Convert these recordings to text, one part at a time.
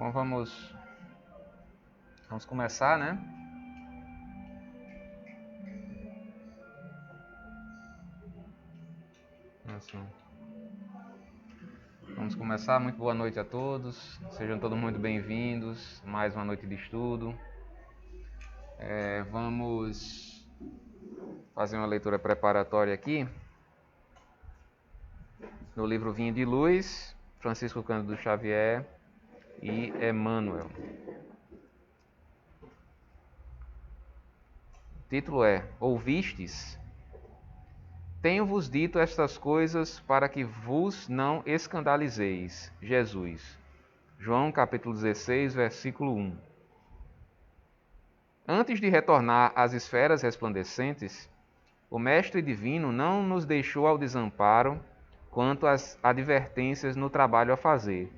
Bom, vamos começar, né? Vamos começar. Muito boa noite a todos. Sejam todos muito bem-vindos. Mais uma noite de estudo. Vamos fazer uma leitura preparatória aqui no livro Vinho de Luz, Francisco Cândido Xavier e Emmanuel. O título é: Ouvistes? Tenho-vos dito estas coisas para que vos não escandalizeis. Jesus. João capítulo 16, versículo 1. Antes de retornar às esferas resplandecentes, o Mestre Divino não nos deixou ao desamparo quanto às advertências no trabalho a fazer.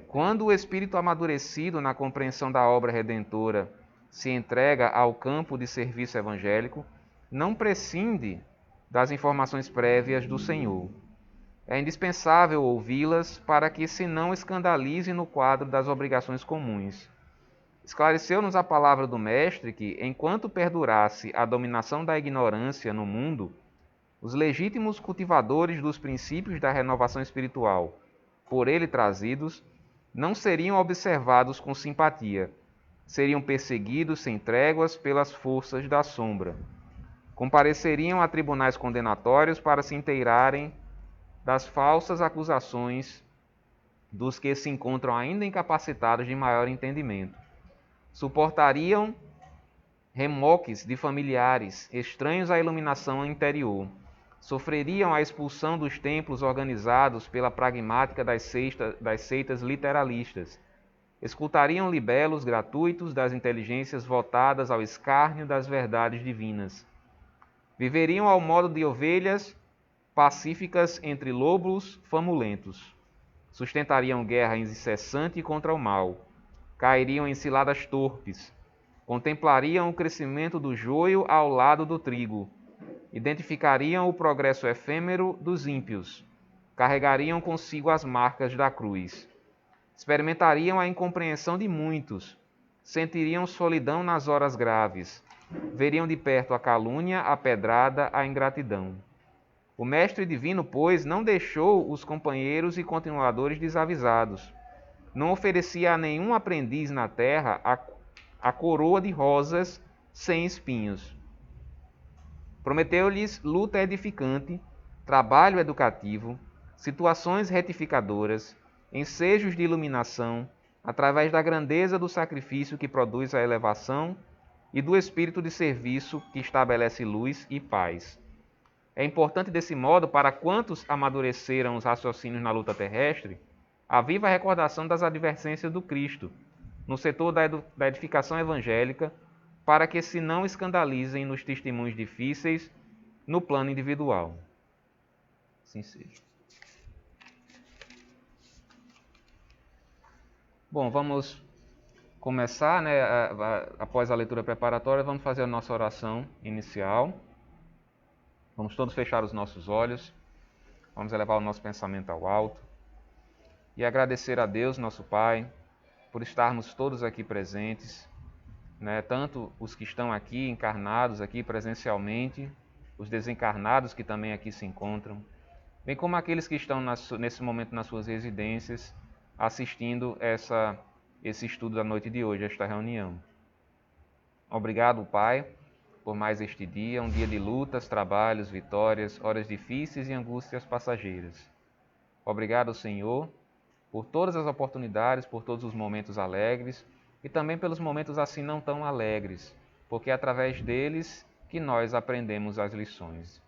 Quando o espírito amadurecido na compreensão da obra redentora se entrega ao campo de serviço evangélico, não prescinde das informações prévias do Senhor. É indispensável ouvi-las para que se não escandalize no quadro das obrigações comuns. Esclareceu-nos a palavra do Mestre que, enquanto perdurasse a dominação da ignorância no mundo, os legítimos cultivadores dos princípios da renovação espiritual, por ele trazidos, não seriam observados com simpatia, seriam perseguidos sem tréguas pelas forças da sombra. Compareceriam a tribunais condenatórios para se inteirarem das falsas acusações dos que se encontram ainda incapacitados de maior entendimento. Suportariam remoques de familiares estranhos à iluminação interior. Sofreriam a expulsão dos templos organizados pela pragmática das seitas literalistas. Escutariam libelos gratuitos das inteligências votadas ao escárnio das verdades divinas. Viveriam ao modo de ovelhas pacíficas entre lobos famulentos. Sustentariam guerra incessante contra o mal. Cairiam em ciladas torpes. Contemplariam o crescimento do joio ao lado do trigo. Identificariam o progresso efêmero dos ímpios. Carregariam consigo as marcas da cruz. Experimentariam a incompreensão de muitos. Sentiriam solidão nas horas graves. Veriam de perto a calúnia, a pedrada, a ingratidão. O Mestre Divino, pois, não deixou os companheiros e continuadores desavisados. Não oferecia a nenhum aprendiz na terra a coroa de rosas sem espinhos. Prometeu-lhes luta edificante, trabalho educativo, situações retificadoras, ensejos de iluminação, através da grandeza do sacrifício que produz a elevação e do espírito de serviço que estabelece luz e paz. É importante desse modo, para quantos amadureceram os raciocínios na luta terrestre, a viva recordação das advertências do Cristo, no setor da edificação evangélica, para que se não escandalizem nos testemunhos difíceis no plano individual. Assim seja. Bom, vamos começar, né? Após a leitura preparatória, vamos fazer a nossa oração inicial. Vamos todos fechar os nossos olhos, vamos elevar o nosso pensamento ao alto e agradecer a Deus, nosso Pai, por estarmos todos aqui presentes, né? Tanto os que estão aqui encarnados, aqui presencialmente, os desencarnados que também aqui se encontram, bem como aqueles que estão nesse momento nas suas residências, assistindo esse estudo da noite de hoje, esta reunião. Obrigado, Pai, por mais este dia, um dia de lutas, trabalhos, vitórias, horas difíceis e angústias passageiras. Obrigado, Senhor, por todas as oportunidades, por todos os momentos alegres e também pelos momentos assim não tão alegres, porque é através deles que nós aprendemos as lições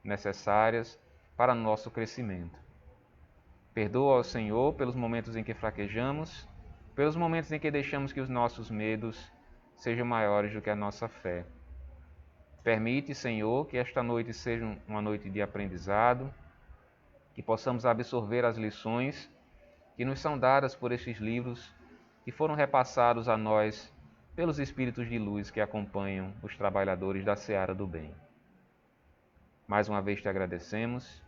necessárias para nosso crescimento. Perdoa ao Senhor pelos momentos em que fraquejamos, pelos momentos em que deixamos que os nossos medos sejam maiores do que a nossa fé. Permite, Senhor, que esta noite seja uma noite de aprendizado, que possamos absorver as lições que nos são dadas por estes livros que foram repassados a nós pelos Espíritos de luz que acompanham os trabalhadores da seara do bem. Mais uma vez te agradecemos,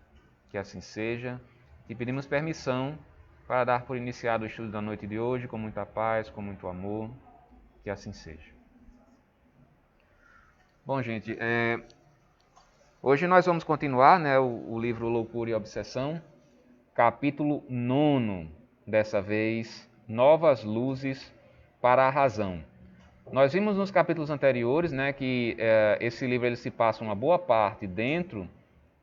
que assim seja, e pedimos permissão para dar por iniciado o estudo da noite de hoje com muita paz, com muito amor, que assim seja. Bom, gente, hoje nós vamos continuar, né, o livro Loucura e Obsessão, capítulo 9, dessa vez, Novas Luzes para a Razão. Nós vimos nos capítulos anteriores, né, que esse livro ele se passa uma boa parte dentro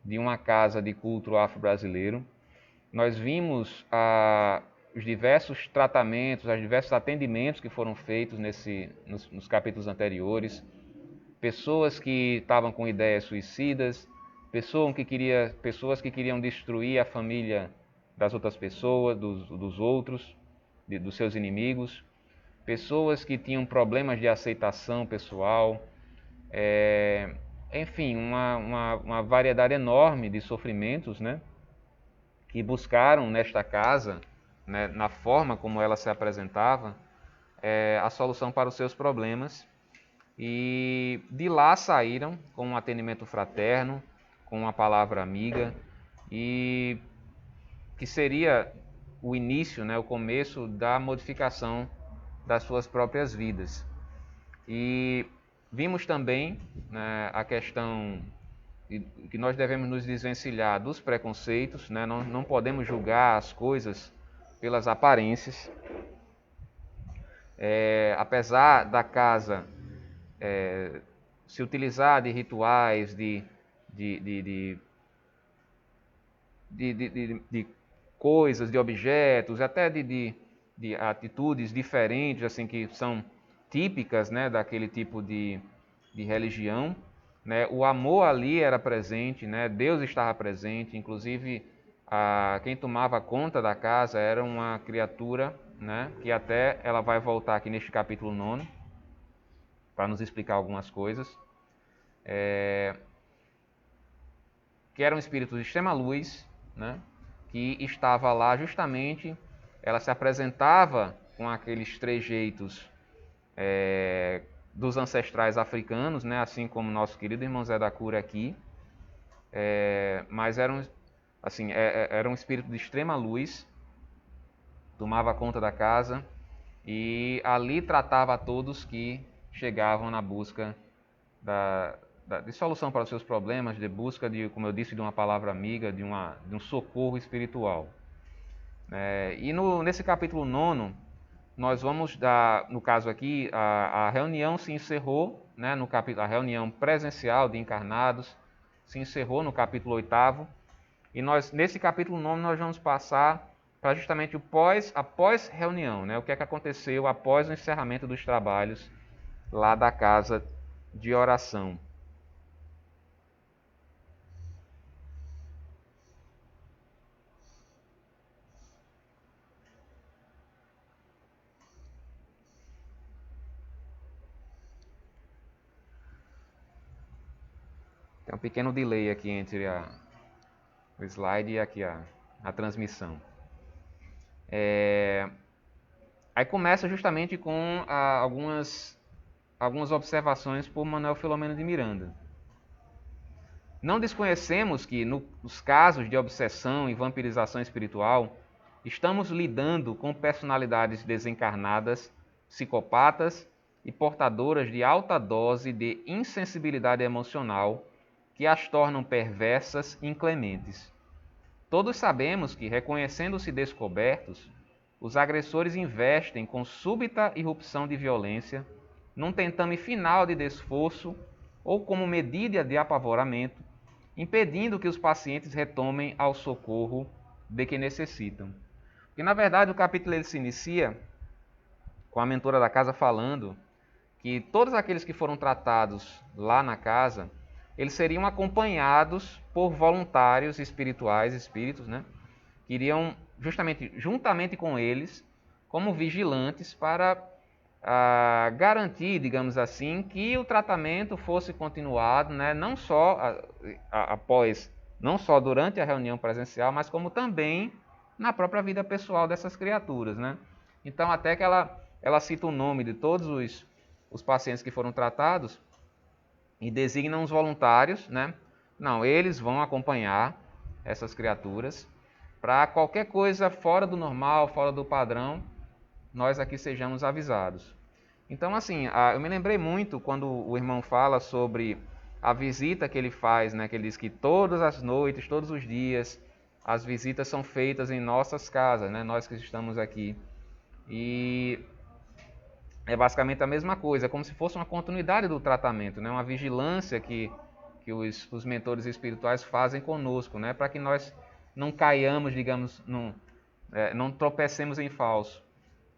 de uma casa de culto afro-brasileiro. Nós vimos os diversos tratamentos, os diversos atendimentos que foram feitos nos capítulos anteriores. Pessoas que estavam com ideias suicidas, pessoas que queriam destruir a família das outras pessoas, dos outros, dos seus inimigos, pessoas que tinham problemas de aceitação pessoal, enfim, uma variedade enorme de sofrimentos, né, que buscaram nesta casa, né, na forma como ela se apresentava, a solução para os seus problemas. E de lá saíram com um atendimento fraterno, com uma palavra amiga, e que seria o início, né, o começo da modificação das suas próprias vidas. E vimos também, né, a questão que nós devemos nos desvencilhar dos preconceitos, né, não podemos julgar as coisas pelas aparências. Apesar da casa se utilizar de rituais, de coisas, de objetos, até de atitudes diferentes, assim, que são típicas, né, daquele tipo de religião, né? O amor ali era presente, né? Deus estava presente, inclusive quem tomava conta da casa era uma criatura, né, que até ela vai voltar aqui neste capítulo 9, para nos explicar algumas coisas, que era um espírito de extrema luz, né, que estava lá justamente, ela se apresentava com aqueles trejeitos dos ancestrais africanos, né, assim como nosso querido irmão Zé da Cura aqui, mas era um espírito de extrema luz, tomava conta da casa e ali tratava a todos que chegavam na busca de solução para os seus problemas, de busca de, como eu disse, de uma palavra amiga, de um socorro espiritual. Nesse capítulo 9, nós vamos dar, no caso aqui, a reunião se encerrou, né, a reunião presencial de encarnados se encerrou no capítulo 8, e nesse capítulo 9 nós vamos passar para justamente a pós-reunião, né, o que é que aconteceu após o encerramento dos trabalhos lá da casa de oração. Tem um pequeno delay aqui entre o slide e aqui a transmissão. Aí começa justamente com algumas observações por Manuel Filomeno de Miranda. Não desconhecemos que, nos casos de obsessão e vampirização espiritual, estamos lidando com personalidades desencarnadas, psicopatas e portadoras de alta dose de insensibilidade emocional que as tornam perversas e inclementes. Todos sabemos que, reconhecendo-se descobertos, os agressores investem com súbita irrupção de violência, num tentame final de desforço ou como medida de apavoramento, impedindo que os pacientes retomem ao socorro de que necessitam. Porque, na verdade, o capítulo ele se inicia com a mentora da casa falando que todos aqueles que foram tratados lá na casa, eles seriam acompanhados por voluntários espirituais, espíritos, né, que iriam juntamente com eles, como vigilantes para garantir, digamos assim, que o tratamento fosse continuado, né, não só não só durante a reunião presencial, mas como também na própria vida pessoal dessas criaturas, né? Então, até que ela cita o nome de todos os pacientes que foram tratados e designa os voluntários, né? Não, eles vão acompanhar essas criaturas para qualquer coisa fora do normal, fora do padrão, nós aqui sejamos avisados. Então, assim, eu me lembrei muito quando o irmão fala sobre a visita que ele faz, né? Que ele diz que todas as noites, todos os dias, as visitas são feitas em nossas casas, né? Nós que estamos aqui. E é basicamente a mesma coisa, é como se fosse uma continuidade do tratamento, né? Uma vigilância que os mentores espirituais fazem conosco, né? Para que nós não caiamos, digamos, não tropecemos em falso.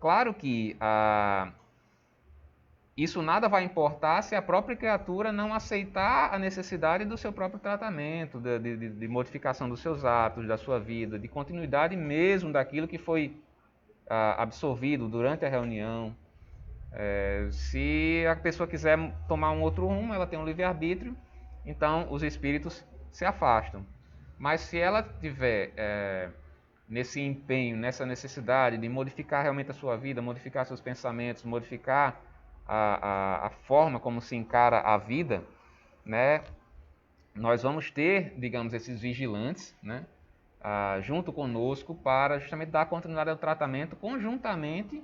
Claro que isso nada vai importar se a própria criatura não aceitar a necessidade do seu próprio tratamento, de modificação dos seus hábitos, da sua vida, de continuidade mesmo daquilo que foi absorvido durante a reunião. Se a pessoa quiser tomar um outro rumo, ela tem um livre-arbítrio, então os espíritos se afastam. Mas se ela tiver nesse empenho, nessa necessidade de modificar realmente a sua vida, modificar seus pensamentos, modificar a forma como se encara a vida, né, nós vamos ter, digamos, esses vigilantes, né, junto conosco para justamente dar continuidade ao tratamento conjuntamente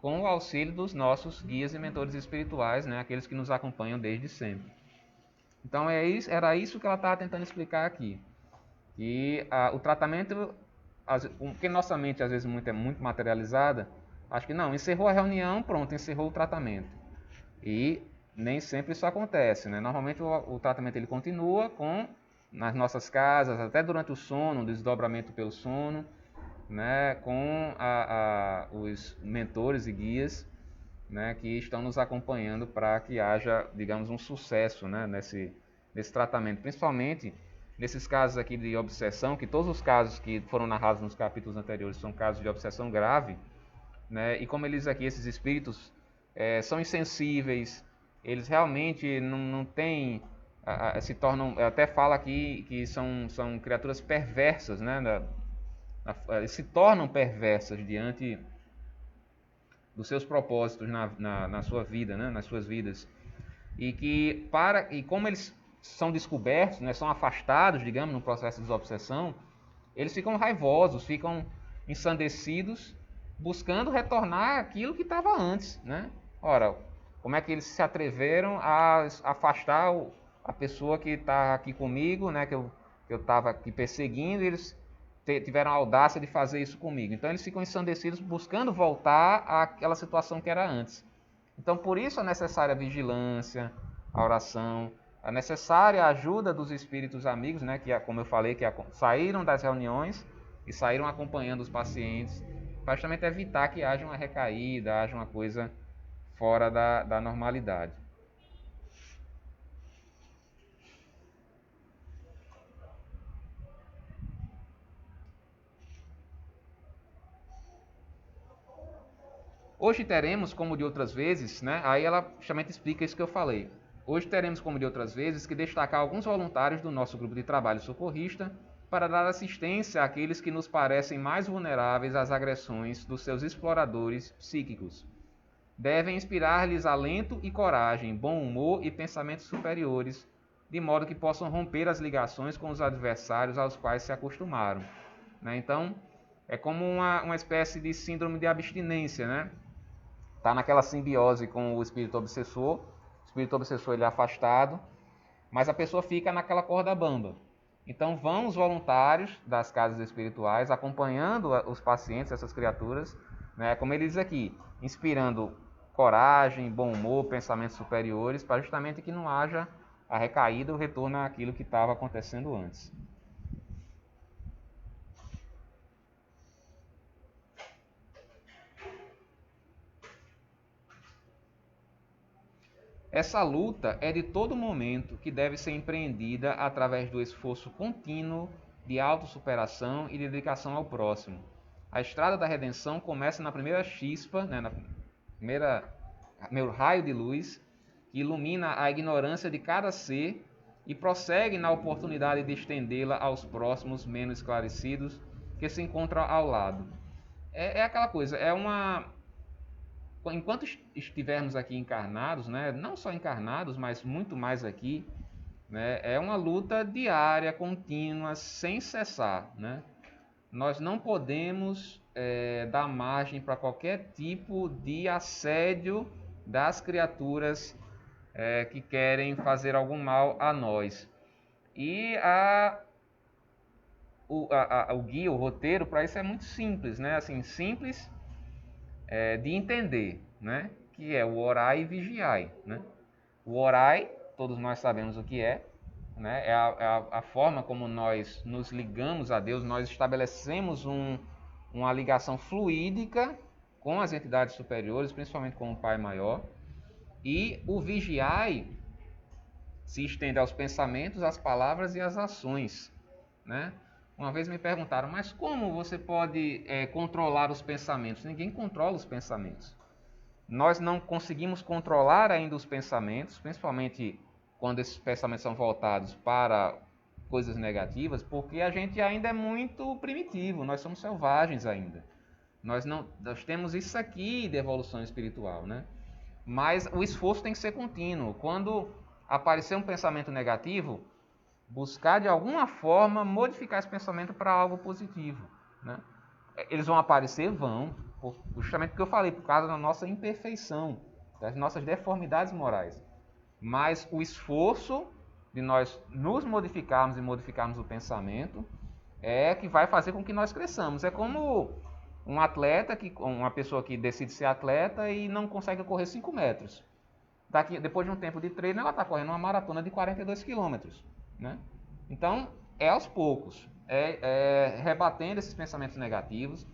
com o auxílio dos nossos guias e mentores espirituais, né, aqueles que nos acompanham desde sempre. Então era isso que ela estava tentando explicar aqui. E o tratamento, porque nossa mente às vezes é muito materializada, acho que não, encerrou a reunião, pronto, encerrou o tratamento. E nem sempre isso acontece, né? Normalmente o tratamento ele continua nas nossas casas, até durante o sono, o desdobramento pelo sono, né? Com os mentores e guias, né? Que estão nos acompanhando para que haja, digamos, um sucesso, né? nesse tratamento, principalmente nesses casos aqui de obsessão, que todos os casos que foram narrados nos capítulos anteriores são casos de obsessão grave, né? E como eles aqui, esses espíritos, são insensíveis, eles realmente não têm, se tornam, até fala aqui que são criaturas perversas, né? Se tornam perversas diante dos seus propósitos na sua vida, né? Nas suas vidas. E como eles são descobertos, né? São afastados, digamos, no processo de desobsessão, eles ficam raivosos, ficam ensandecidos, buscando retornar aquilo que estava antes, né? Ora, como é que eles se atreveram a afastar a pessoa que está aqui comigo, né? Que eu estava aqui perseguindo, e eles tiveram a audácia de fazer isso comigo. Então eles ficam ensandecidos, buscando voltar àquela situação que era antes. Então por isso a necessária vigilância, a oração, a necessária ajuda dos espíritos amigos, né? Que, como eu falei, que saíram das reuniões e saíram acompanhando os pacientes, para justamente evitar que haja uma recaída, haja uma coisa fora da normalidade. Hoje teremos, como de outras vezes, né? Aí ela justamente explica isso que eu falei. Hoje teremos, como de outras vezes, que destacar alguns voluntários do nosso grupo de trabalho socorrista para dar assistência àqueles que nos parecem mais vulneráveis às agressões dos seus exploradores psíquicos. Devem inspirar-lhes alento e coragem, bom humor e pensamentos superiores, de modo que possam romper as ligações com os adversários aos quais se acostumaram. Né? Então, é como uma espécie de síndrome de abstinência, né? Está naquela simbiose com o espírito obsessor. O espírito obsessor ele é afastado, mas a pessoa fica naquela corda bamba. Então vão os voluntários das casas espirituais acompanhando os pacientes, essas criaturas, né, como ele diz aqui, inspirando coragem, bom humor, pensamentos superiores, para justamente que não haja a recaída ou retorno àquilo que estava acontecendo antes. Essa luta é de todo momento que deve ser empreendida através do esforço contínuo de autossuperação e dedicação ao próximo. A estrada da redenção começa na primeira chispa, né, primeiro raio de luz, que ilumina a ignorância de cada ser e prossegue na oportunidade de estendê-la aos próximos menos esclarecidos que se encontram ao lado. É aquela coisa, enquanto estivermos aqui encarnados, né, não só encarnados, mas muito mais aqui, né, é uma luta diária, contínua, sem cessar, né? nós não podemos dar margem para qualquer tipo de assédio das criaturas que querem fazer algum mal a nós. E o guia, o roteiro para isso é muito simples, né? Assim, simples de entender, né? Que é o orai e vigiai, né? O orai, todos nós sabemos o que é, né? É a forma como nós nos ligamos a Deus, nós estabelecemos uma ligação fluídica com as entidades superiores, principalmente com o Pai Maior. E o vigiai se estende aos pensamentos, às palavras e às ações, né? Uma vez me perguntaram, mas como você pode controlar os pensamentos? Ninguém controla os pensamentos. Nós não conseguimos controlar ainda os pensamentos, principalmente quando esses pensamentos são voltados para coisas negativas, porque a gente ainda é muito primitivo, nós somos selvagens ainda. Nós temos isso aqui de evolução espiritual, né? Mas o esforço tem que ser contínuo. Quando aparecer um pensamento negativo, buscar de alguma forma modificar esse pensamento para algo positivo, né? Eles vão aparecer? Vão, justamente porque eu falei, por causa da nossa imperfeição, das nossas deformidades morais. Mas o esforço de nós nos modificarmos e modificarmos o pensamento é que vai fazer com que nós cresçamos. É como um atleta, uma pessoa que decide ser atleta e não consegue correr 5 metros. Depois de um tempo de treino, ela está correndo uma maratona de 42 quilômetros, né? Então, é aos poucos, rebatendo esses pensamentos negativos.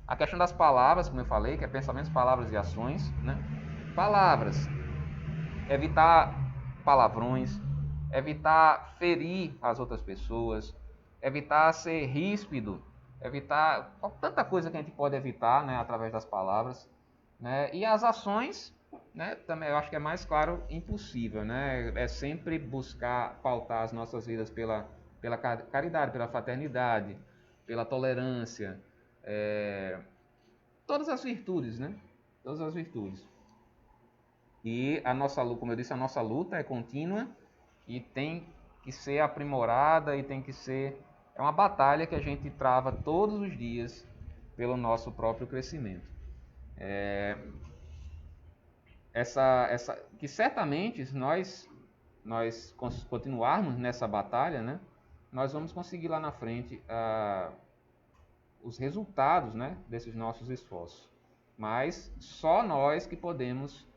A questão das palavras, como eu falei, que é pensamentos, palavras e ações, né? Palavras, evitar palavrões, evitar ferir as outras pessoas, evitar ser ríspido, evitar tanta coisa que a gente pode evitar, né, através das palavras, né? E as ações, né, também eu acho que é mais claro impossível, né? É sempre buscar pautar as nossas vidas pela caridade, pela fraternidade, pela tolerância, todas as virtudes, né? Todas as virtudes. E a nossa luta, como eu disse, a nossa luta é contínua e tem que ser aprimorada e tem que ser uma batalha que a gente trava todos os dias pelo nosso próprio crescimento. Que certamente nós continuarmos nessa batalha, né, nós vamos conseguir lá na frente os resultados, né, desses nossos esforços. Mas só nós que podemos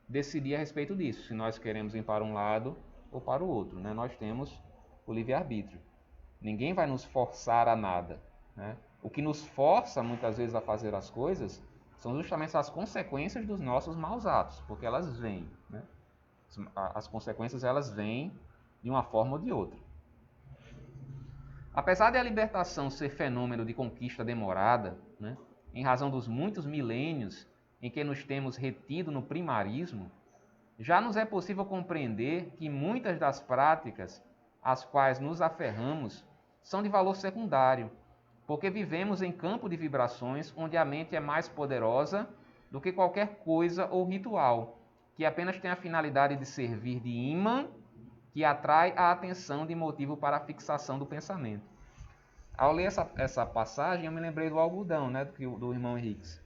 decidir a respeito disso, se nós queremos ir para um lado ou para o outro, né? Nós temos o livre-arbítrio. Ninguém vai nos forçar a nada, né? O que nos força muitas vezes a fazer as coisas são justamente as consequências dos nossos maus atos, porque elas vêm, né? As consequências elas vêm de uma forma ou de outra. Apesar de a libertação ser fenômeno de conquista demorada, né, em razão dos muitos milênios em que nos temos retido no primarismo, já nos é possível compreender que muitas das práticas às quais nos aferramos são de valor secundário, porque vivemos em campo de vibrações onde a mente é mais poderosa do que qualquer coisa ou ritual, que apenas tem a finalidade de servir de ímã que atrai a atenção de motivo para a fixação do pensamento. Ao ler essa passagem, eu me lembrei do algodão, né, do irmão Henriques.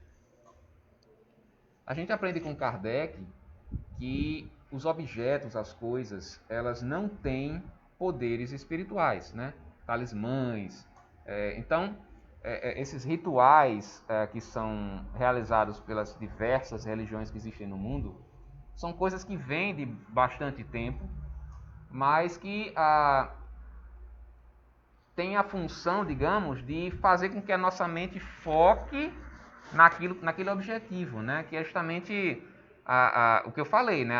A gente aprende com Kardec que os objetos, as coisas, elas não têm poderes espirituais, né? Talismãs. Então, esses rituais que são realizados pelas diversas religiões que existem no mundo são coisas que vêm de bastante tempo, mas que têm a função, digamos, de fazer com que a nossa mente foque naquele objetivo, né? Que é justamente o que eu falei, né?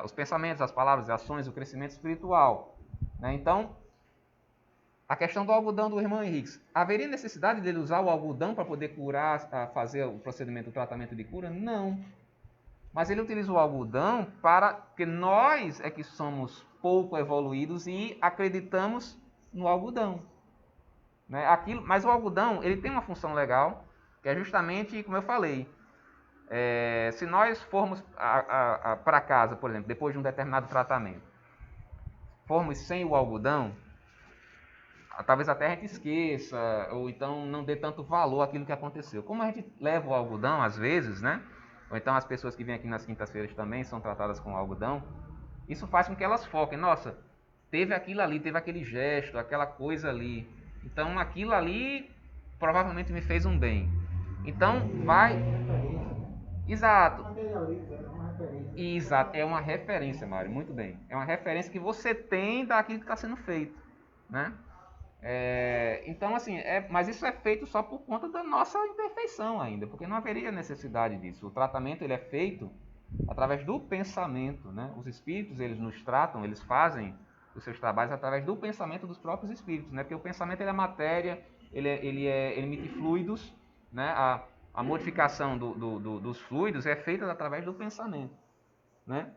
Os pensamentos, as palavras, as ações, o crescimento espiritual, né? Então, a questão do algodão do irmão Henriques. Haveria necessidade dele usar o algodão para poder curar, fazer o procedimento, o tratamento de cura? Não. Mas ele utiliza o algodão porque nós é que somos pouco evoluídos e acreditamos no algodão, né? Mas o algodão ele tem uma função legal, que é justamente, como eu falei, se nós formos para casa, por exemplo, depois de um determinado tratamento, formos sem o algodão, talvez até a gente esqueça, ou então não dê tanto valor àquilo que aconteceu. Como a gente leva o algodão, às vezes, né? Ou então as pessoas que vêm aqui nas quintas-feiras também são tratadas com algodão, isso faz com que elas foquem. Nossa, teve aquilo ali, teve aquele gesto, aquela coisa ali. Então aquilo ali provavelmente me fez um bem. Então vai... Exato. Exato, é uma referência, Mário, muito bem. É uma referência que você tem daquilo que está sendo feito, né? Então, assim, mas isso é feito só por conta da nossa imperfeição ainda, porque não haveria necessidade disso. O tratamento ele é feito através do pensamento, né? Os espíritos eles nos tratam, eles fazem os seus trabalhos através do pensamento dos próprios espíritos, né? Porque o pensamento ele é matéria, ele emite fluidos, né? A modificação dos fluidos é feita através do pensamento, né?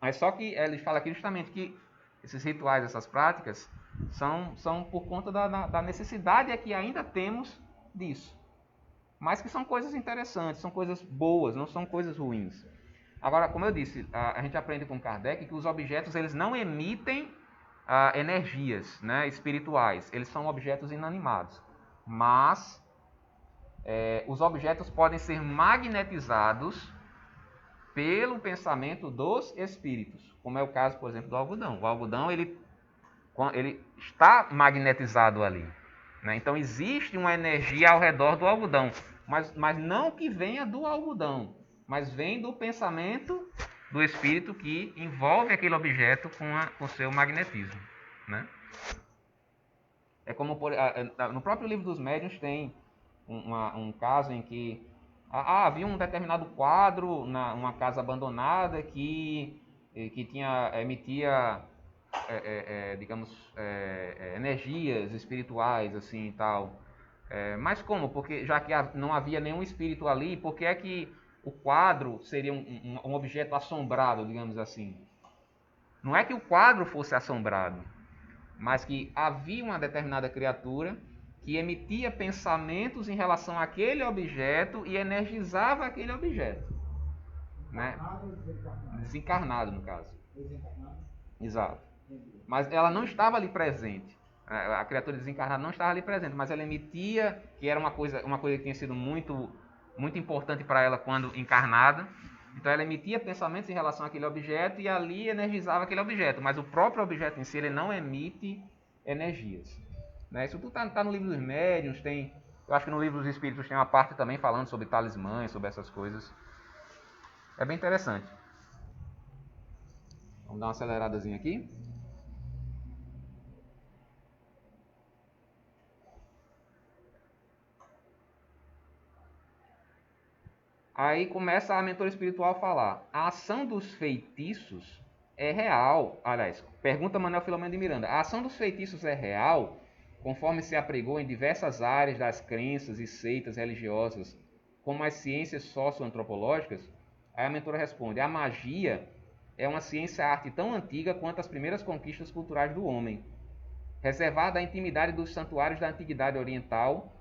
Mas só que ele fala aqui justamente que esses rituais, essas práticas, são por conta da necessidade que ainda temos disso. Mas que são coisas interessantes, são coisas boas, não são coisas ruins. Agora, como eu disse, a gente aprende com Kardec que os objetos eles não emitem energias, né, espirituais. Eles são objetos inanimados. Mas os objetos podem ser magnetizados pelo pensamento dos espíritos, como é o caso, por exemplo, do algodão. O algodão ele está magnetizado ali, né? Então existe uma energia ao redor do algodão, mas não que venha do algodão, mas vem do pensamento do espírito que envolve aquele objeto com seu magnetismo, né? É como no próprio livro dos médiuns tem um caso em que havia um determinado quadro numa casa abandonada que emitia digamos, energias espirituais, assim e tal. Mas como? Porque já que não havia nenhum espírito ali, por que é que o quadro seria um objeto assombrado, digamos assim? Não é que o quadro fosse assombrado, mas que havia uma determinada criatura que emitia pensamentos em relação àquele objeto e energizava aquele objeto, né? Desencarnado, no caso. Exato. Mas ela não estava ali presente. A criatura desencarnada não estava ali presente, mas ela emitia, que era uma coisa que tinha sido muito, muito importante para ela quando encarnada. Então ela emitia pensamentos em relação àquele objeto e ali energizava aquele objeto, mas o próprio objeto em si ele não emite energias. Né? Isso tudo está no livro dos médiuns, eu acho que no livro dos espíritos tem uma parte também falando sobre talismãs, sobre essas coisas. É bem interessante. Vamos dar uma aceleradazinha aqui. Aí começa a mentora espiritual a falar: a ação dos feitiços é real. Aliás, pergunta Manuel Filomeno de Miranda: a ação dos feitiços é real, conforme se apregou em diversas áreas das crenças e seitas religiosas, como as ciências socioantropológicas? Aí a mentora responde: a magia é uma ciência-arte tão antiga quanto as primeiras conquistas culturais do homem. Reservada à intimidade dos santuários da antiguidade oriental,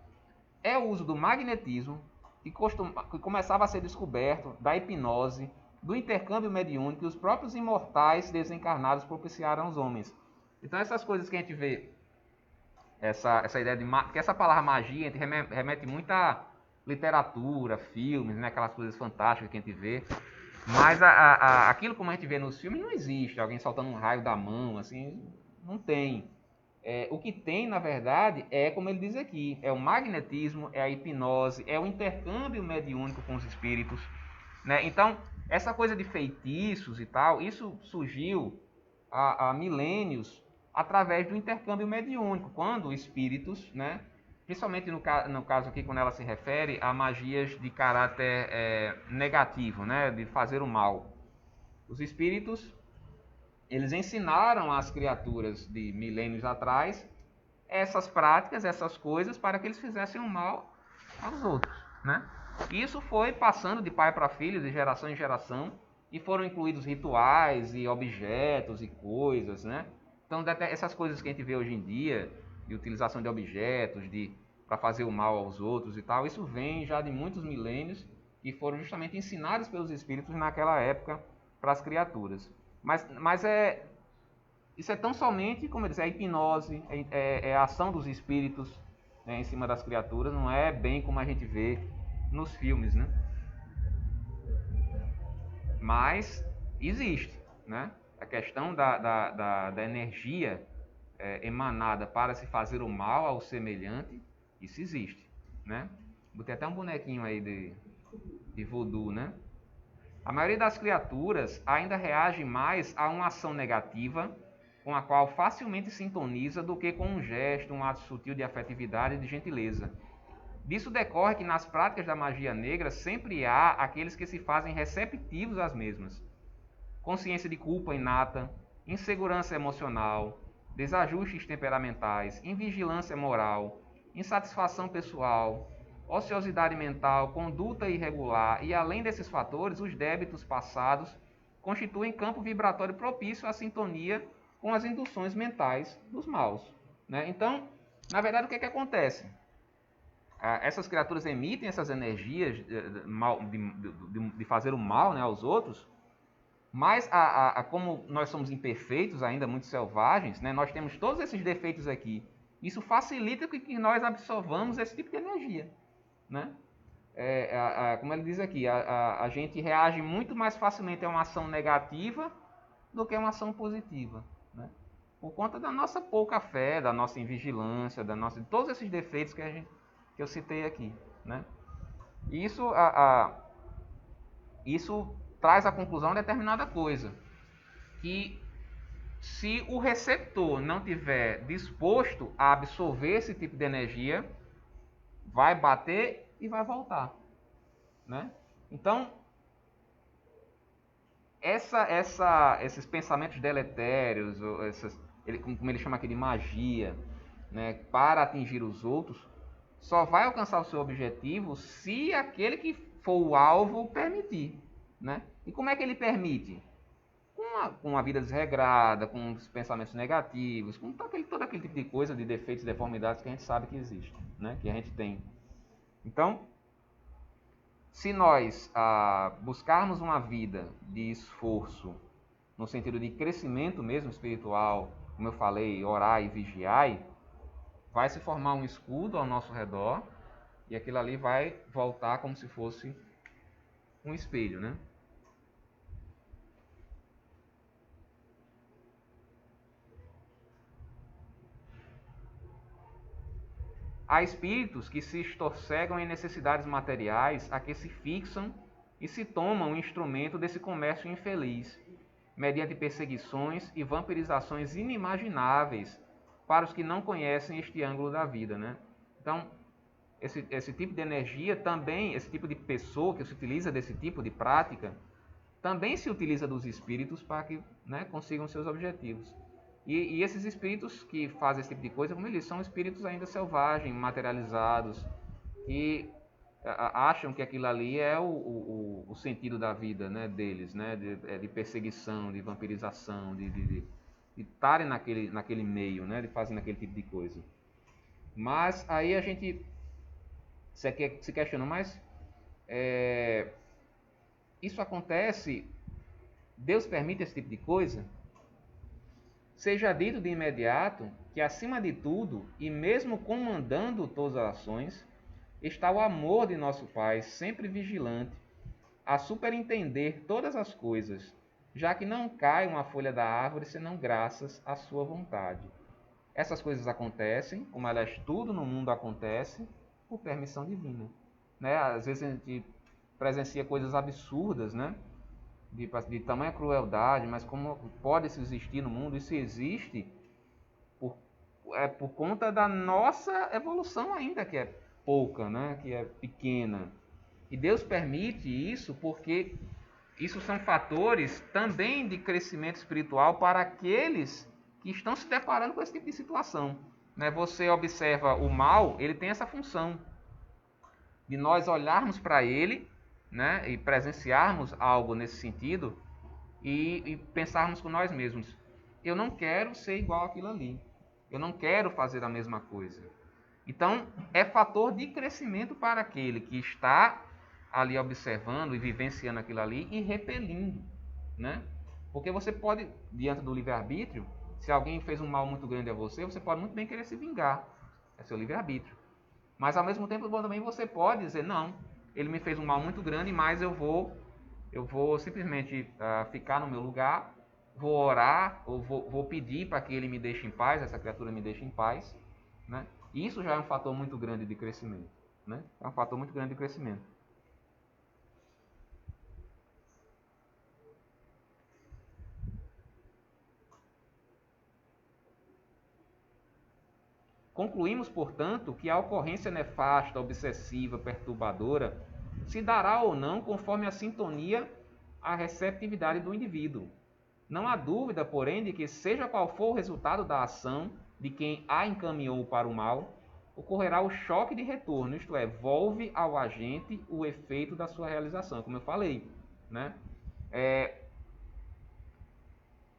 é o uso do magnetismo que começava a ser descoberto, da hipnose, do intercâmbio mediúnico que os próprios imortais desencarnados propiciaram aos homens. Então essas coisas que a gente vê, essa ideia de porque essa palavra magia a gente remete muito a literatura, filmes, né, aquelas coisas fantásticas que a gente vê, mas aquilo como a gente vê nos filmes não existe, alguém soltando um raio da mão, assim, não tem. O que tem, na verdade, é como ele diz aqui, é o magnetismo, é a hipnose, é o intercâmbio mediúnico com os espíritos, né? Então, essa coisa de feitiços e tal, isso surgiu há milênios através do intercâmbio mediúnico, quando espíritos, né? Principalmente no caso aqui, quando ela se refere a magias de caráter negativo, né? De fazer o mal. Os espíritos eles ensinaram às criaturas de milênios atrás essas práticas, essas coisas, para que eles fizessem o mal aos outros, né? Isso foi passando de pai para filho, de geração em geração, e foram incluídos rituais e objetos e coisas, né? Então, essas coisas que a gente vê hoje em dia, de utilização de objetos, para fazer o mal aos outros e tal, isso vem já de muitos milênios e foram justamente ensinados pelos espíritos naquela época para as criaturas. Mas Isso é tão somente, como eu disse, a hipnose, é a ação dos espíritos, né, em cima das criaturas, não é bem como a gente vê nos filmes, né? Mas existe, né? A questão da energia emanada para se fazer o mal ao semelhante, isso existe, né? Botei até um bonequinho aí de voodoo, né? A maioria das criaturas ainda reage mais a uma ação negativa com a qual facilmente sintoniza do que com um gesto, um ato sutil de afetividade e de gentileza. Disso decorre que nas práticas da magia negra sempre há aqueles que se fazem receptivos às mesmas. Consciência de culpa inata, insegurança emocional, desajustes temperamentais, invigilância moral, insatisfação pessoal, ociosidade mental, conduta irregular e, além desses fatores, os débitos passados constituem campo vibratório propício à sintonia com as induções mentais dos maus, né? Então, na verdade, o que acontece? Essas criaturas emitem essas energias de fazer o mal, né, aos outros, mas como nós somos imperfeitos ainda, muito selvagens, né, nós temos todos esses defeitos aqui. Isso facilita que nós absorvamos esse tipo de energia, né? Como ele diz aqui, a gente reage muito mais facilmente a uma ação negativa do que a uma ação positiva, né? Por conta da nossa pouca fé, da nossa invigilância, de todos esses defeitos que eu citei aqui, né? E isso traz à conclusão determinada coisa, que se o receptor não tiver disposto a absorver esse tipo de energia, vai bater e vai voltar, né? Então, esses pensamentos deletérios, como ele chama aqui de magia, né, para atingir os outros, só vai alcançar o seu objetivo se aquele que for o alvo permitir, né? E como é que ele permite? Com uma vida desregrada, com os pensamentos negativos, com todo aquele tipo de coisa, de defeitos e deformidades que a gente sabe que existe, né? Que a gente tem. Então, se nós buscarmos uma vida de esforço, no sentido de crescimento mesmo espiritual, como eu falei, orai e vigiai, vai se formar um escudo ao nosso redor e aquilo ali vai voltar como se fosse um espelho, né? Há espíritos que se estorcegam em necessidades materiais a que se fixam e se tomam instrumento desse comércio infeliz, mediante perseguições e vampirizações inimagináveis para os que não conhecem este ângulo da vida, né? Então, esse tipo de energia também, esse tipo de pessoa que se utiliza desse tipo de prática, também se utiliza dos espíritos para que, né, consigam seus objetivos. E esses espíritos que fazem esse tipo de coisa, como eles são espíritos ainda selvagens, materializados, que acham que aquilo ali é o sentido da vida, né, deles, né, de perseguição, de vampirização, de estarem naquele meio, né, de fazendo aquele tipo de coisa. Mas aí a gente se questiona, mas isso acontece, Deus permite esse tipo de coisa? Seja dito de imediato que, acima de tudo, e mesmo comandando todas as ações, está o amor de nosso Pai, sempre vigilante, a superintender todas as coisas, já que não cai uma folha da árvore senão graças à sua vontade. Essas coisas acontecem, como aliás tudo no mundo acontece, por permissão divina, né? Às vezes a gente presencia coisas absurdas, né? De tamanha crueldade, mas como pode isso existir no mundo? Isso existe por conta da nossa evolução ainda, que é pouca, né? Que é pequena. E Deus permite isso porque isso são fatores também de crescimento espiritual para aqueles que estão se deparando com esse tipo de situação, né? Você observa o mal, ele tem essa função de nós olharmos para ele, né, e presenciarmos algo nesse sentido e pensarmos com nós mesmos: eu não quero ser igual àquilo ali, eu não quero fazer a mesma coisa. Então, é fator de crescimento para aquele que está ali observando e vivenciando aquilo ali e repelindo, né? Porque você pode, diante do livre-arbítrio, Se alguém fez um mal muito grande a você, você pode muito bem querer se vingar. É seu livre-arbítrio. Mas ao mesmo tempo também você pode dizer, não, ele me fez um mal muito grande, mas eu vou simplesmente ficar no meu lugar, vou orar, ou vou pedir para que ele me deixe em paz, essa criatura me deixe em paz. Né? E isso já é um fator muito grande de crescimento. Né? É um fator muito grande de crescimento. Concluímos, portanto, que a ocorrência nefasta, obsessiva, perturbadora se dará ou não conforme a sintonia, a receptividade do indivíduo. Não há dúvida, porém, de que, seja qual for o resultado da ação de quem a encaminhou para o mal, ocorrerá o choque de retorno, isto é, volve ao agente o efeito da sua realização, como eu falei. Né?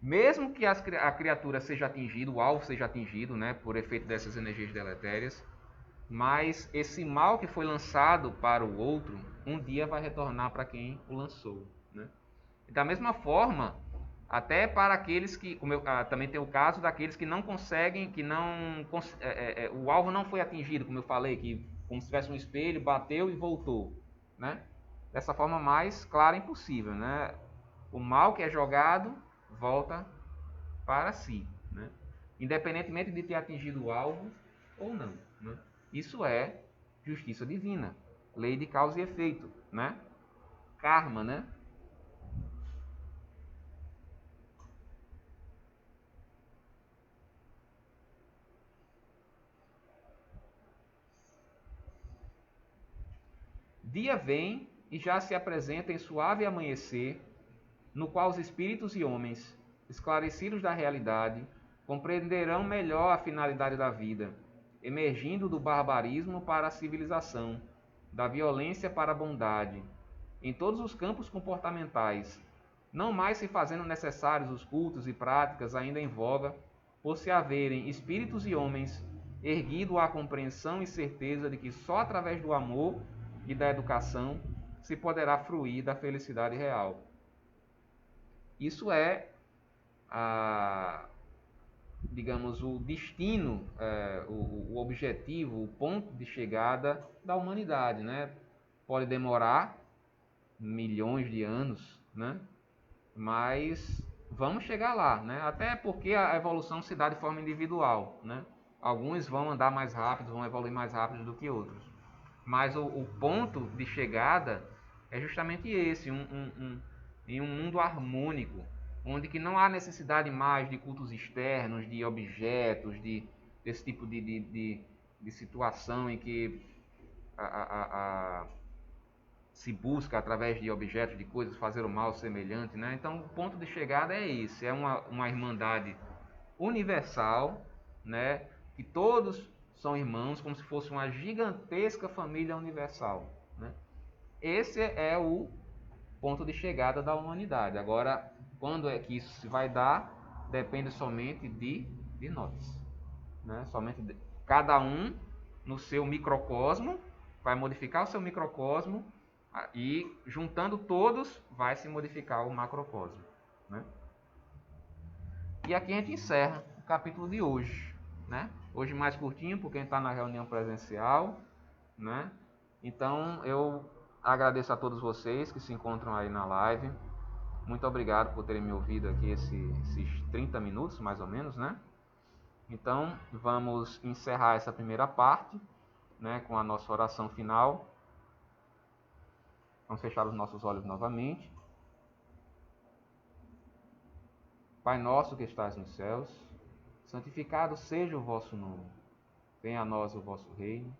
Mesmo que a criatura seja atingida, o alvo seja atingido, né, por efeito dessas energias deletérias, mas esse mal que foi lançado para o outro, um dia vai retornar para quem o lançou. Né? Da mesma forma, até para aqueles que, também tem o caso daqueles que não conseguem, que não, o alvo não foi atingido, como eu falei, que como se tivesse um espelho, bateu e voltou. Né? Dessa forma mais clara impossível. Né? O mal que é jogado volta para si, né? Independentemente de ter atingido o alvo ou não. Né? Isso é justiça divina, lei de causa e efeito, né? Karma, né? Dia vem e já se apresenta em suave amanhecer, no qual os espíritos e homens, esclarecidos da realidade, compreenderão melhor a finalidade da vida, emergindo do barbarismo para a civilização, da violência para a bondade, em todos os campos comportamentais, não mais se fazendo necessários os cultos e práticas ainda em voga, por se haverem espíritos e homens erguido à compreensão e certeza de que só através do amor e da educação se poderá fruir da felicidade real. Isso é, digamos, o destino, o objetivo, o ponto de chegada da humanidade. Né? Pode demorar milhões de anos, né? Mas vamos chegar lá. Né? Até porque a evolução se dá de forma individual. Né? Alguns vão andar mais rápido, vão evoluir mais rápido do que outros. Mas o ponto de chegada é justamente esse, em um mundo harmônico, onde que não há necessidade mais de cultos externos, de objetos, desse tipo de situação em que se busca, através de objetos, de coisas, fazer o mal semelhante. Né? Então, o ponto de chegada é esse, é uma irmandade universal, né? Que todos são irmãos, como se fosse uma gigantesca família universal. Né? Esse é o ponto de chegada da humanidade. Agora, quando é que isso se vai dar, depende somente de nós. Né? Somente cada um no seu microcosmo vai modificar o seu microcosmo e, juntando todos, vai se modificar o macrocosmo. Né? E aqui a gente encerra o capítulo de hoje. Né? Hoje mais curtinho, porque a gente está na reunião presencial. Né? Então eu agradeço a todos vocês que se encontram aí na live. Muito obrigado por terem me ouvido aqui esses 30 minutos, mais ou menos. Né? Então vamos encerrar essa primeira parte, né, com a nossa oração final. Vamos fechar os nossos olhos novamente. Pai nosso que estás nos céus, santificado seja o vosso nome. Venha a nós o vosso reino.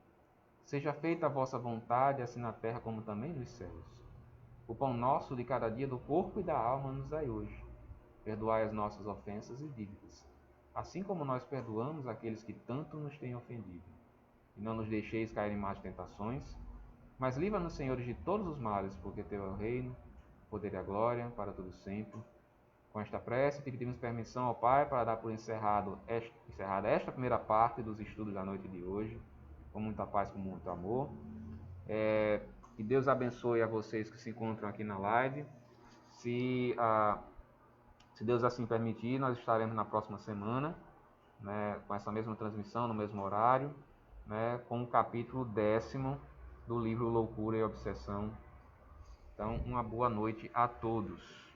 Seja feita a vossa vontade, assim na terra como também nos céus. O pão nosso de cada dia do corpo e da alma nos dai hoje. Perdoai as nossas ofensas e dívidas, assim como nós perdoamos aqueles que tanto nos têm ofendido. E não nos deixeis cair em más tentações, mas livra-nos, Senhor, de todos os males, porque teu é o reino, o poder e a glória, para todo sempre. Com esta prece, te pedimos permissão ao Pai para dar por encerrada esta primeira parte dos estudos da noite de hoje, com muita paz, com muito amor. Que Deus abençoe a vocês que se encontram aqui na live. Se Se Deus assim permitir, nós estaremos na próxima semana, né, com essa mesma transmissão, no mesmo horário, né, com o capítulo 10º do livro Loucura e Obsessão. Então, uma boa noite a todos.